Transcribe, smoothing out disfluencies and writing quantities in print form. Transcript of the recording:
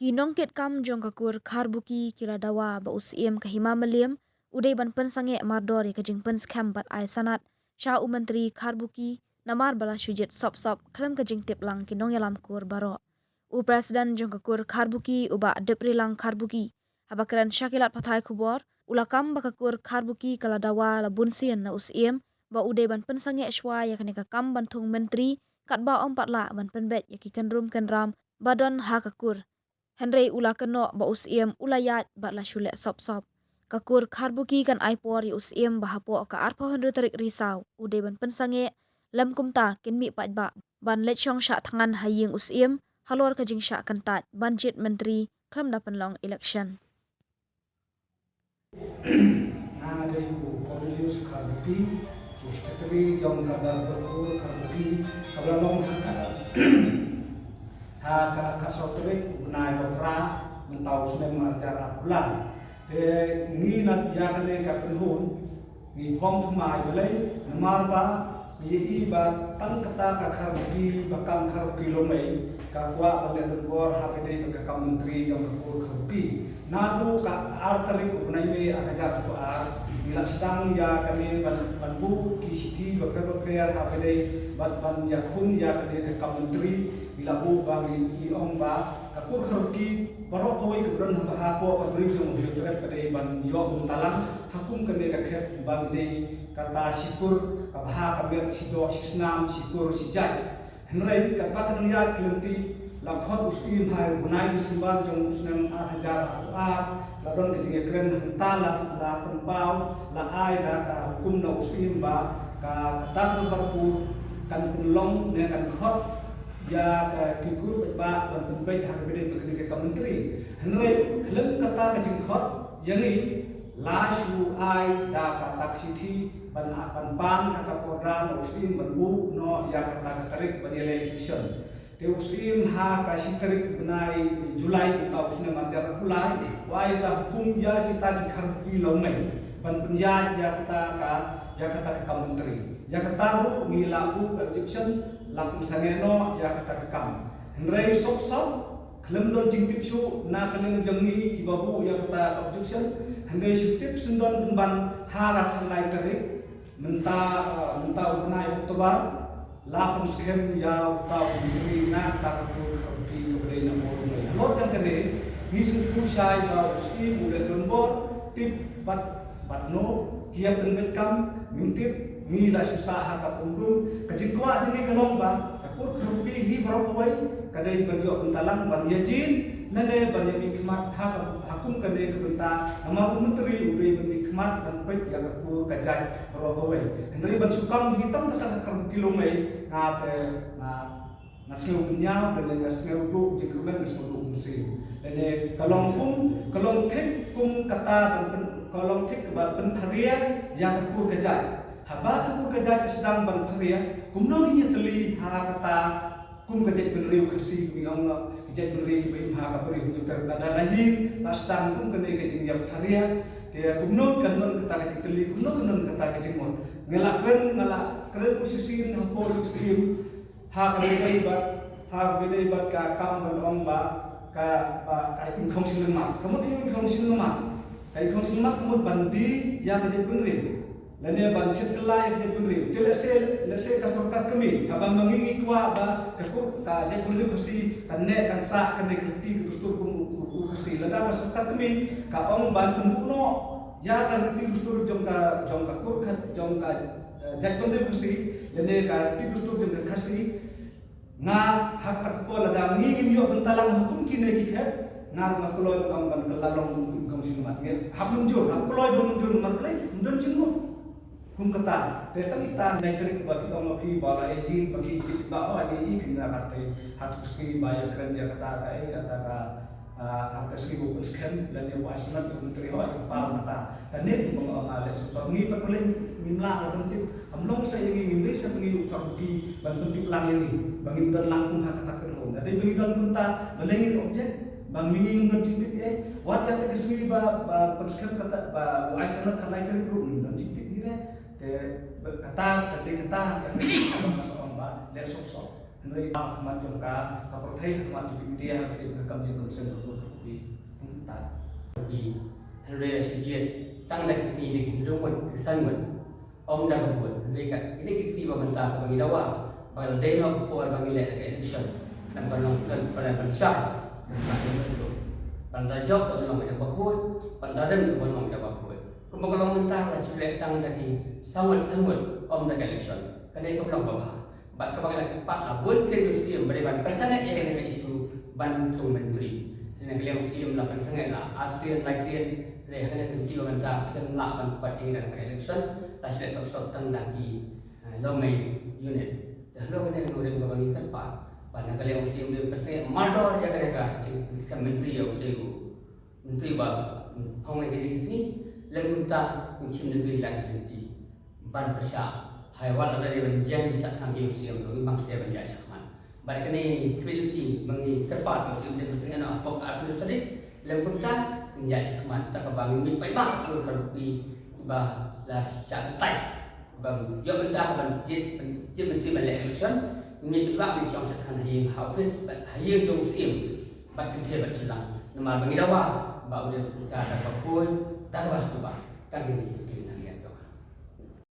Kinongket kam jong kakur karbuki kila dawa ba usiem kahima meliam udai ban pensange mardori kajing penskam bat ai sanat sha menteri karbuki namar bala syujet sop klam kajing tiplang kinong yalam kur baro u presiden jong kakur karbuki uba deprilang karbuki habakran syakilat patai kubor ulakam bakakur karbuki kala dawa la bunsian na usiem ba udai ban pensange shwa yakni kam bantung menteri katba ompat la ban penbet yakikan rum kan ram badon hakakur Henry ula keno ba usiem ulayat ba la shule sop. Kakur karbuki kan aipor i usiem bahapo ka arpo henry tarik risau. Ude ban pensange lam kumta kin mi pat ba. Ban lechong syak tangan haying usiem halor kajing syak kantat banjit menteri klam da penlong election. Nangadai ku Cornelius Karbuki, Sekretari Jong Kadal Berkur Karbuki, Kabalong Haka Kasotrik Unai Bapra Mentau Sunem Marjara Bulan Ni Nat Yakane Kakenhun Ni Pom Tumai Belai Namarba Ni Iba Tang Kata Karbuki Bakam Karbuki Lomei Kakwa Bale Dengor Habede Kakam Menteri Jong Berkur Karbuki Nadu Kak Artarik Unai Akajar Tuar Bila sedang ya kami bantu kisi bekerja HPD ban yakun ya kami ke menteri bila bu bang iong ba kakur kharuki barok koi keberan hapo kabri jong biotret pada ban yo buntalang hakum kene kakhet bang de kata syukur kabha kabir sido sisnam syukur sijai henrai katba kenya kelenti lakhot usim hai bunai disembang jong usnem hajar ladon kecing keren hentala la penpau la ai da hukum na usim ba ka kata berku kan penlong ne kan khot ya kikur ba ban penbai har bede ke menteri henry kelem kata kecing khot yani la shu ai da kata sithi ban pan kata kodra na usim ban bu no ya kata tarik ban election te usim ha ka sitarik benai Julai kita usne majar Julai wai da hukum ya kita di karpi lomai ban penjat ya kata ke menteri ya kata ru mi labu Egyptian lapu sangeno ya kata ke kam henrei sop klem don jingtip shu na klem jangi kibabu ya kata Egyptian henrei shutip sundon ban harat halai tarik menta benai Oktober lapun sehem ya tau menteri na takut kerpi kepada nak orang lain. Lot yang kene ni sungguh saya ba usi muda dombor tip bat no kia penbekam mintip mi la susah hata pundum kecil kuat jadi kelong ba takut kerpi hi berokoi kadai berjo pentalang ban yajin nane ban yami kemat hakum kadai kebenta nama menteri udah ban kemat dan pek yang aku kajai berokoi. Henry ban sukam hitam kata kerpi lomai na sngeu punya dan na sngeu du jikrumen na sngeu du mesin dan kalong tek kum kata kalong tek ban penharia yang aku kejai haba aku kejai sedang ban haria kumno ni teli ha kata kum kejai benriu kersi mi Allah kejai benriu be ha ka beri hu ter ada lain tasdang kum kene kejing yang haria dia kumno kanon kata kejai teli kumno kanon kata kejai mon ngelak keren posisi na poluk sim ha bede bat ka kam ban ong ba ka in khong sin ma kamu in khong sin ma kai khong sin ma kamu bandi ya ka je benri lane ban chet kelai ka je benri lese ka sorkat kami ka ban mangingi kwa ba ka je benri kusi kanne kan sa kanne kriti kustur kum kusi lada ka sorkat kami ka ong ban pembuno ya ka kriti kustur jong ka kur jong ka jak benri kusi lane ka kriti kustur jong ka kasi nga hak takpo ladang ngingin yo bentalang hukum kine kikhet nga makuloy ang ban kalalong kong sinumat nge hablum jur hakuloy bon jur maklay ndon jingo kum kata tetang ita naitrik bagi omoki bala ejin bagi ejin ba o ani ikin na kate hat kuski baya kren dia kata ka atas ribu pensken dan yang wasna tu menteri ho ke pa mata kanet itu ngale so ngi pakulen nimla ka bentik amlong sa ingin ngi sa pengi karbuki ban bentik lang ini bangin dan langkung kata kenhon ada bagi dan punta melengin objek bang mingin ngintip wat ya te kesmi ba pensken kata ba wasna ka lain group ni dan tip dire te kata masuk ba le sok nơi teman yang ka prothei teman di media di kam yang konsen untuk kopi tentang di Henry Sujiat tăng đại kỳ di rung một san một om dah buat mereka ini kisi pemerintah bagi dawa bagi deno power bagi le election dan kalau transparan bersah pada job atau orang yang berkuat pada dem orang yang tidak berkuat kalau mentah lah sulit tang dari sangat om dah election kerana itu belum bawa bat kebangan lagi empat lah buat serius dia beriban pasangan yang dengan isu bantu menteri dan beliau film lah pasangan lah ASEAN Rehan yang tinggi pemerintah yang lakukan kuat ini dalam election tak sudah sok-sok tang lagi lomai unit dah lo kena ngurus bagi kerpa pada kali yang film dia pasangan mador jaga mereka jika menteri yang menteri hong lagi di sini lem unta mencium negeri lagi nanti ban persya haiwan ada di banjang bisa tangki museum itu bangsa banjang cakman balik ni kualiti mengi kerpa museum dia pasangan apa apa tadi lem unta menjadi cakman tak kebangun mit baik banget tu kalau bah lah santai bang dia mentah bang jit menteri balik election mit baik ni cong sekan hari hafiz hari jong museum bat kerja bat silang nama bagi dawa ba udah secara apa pun tak basuh ba tak ini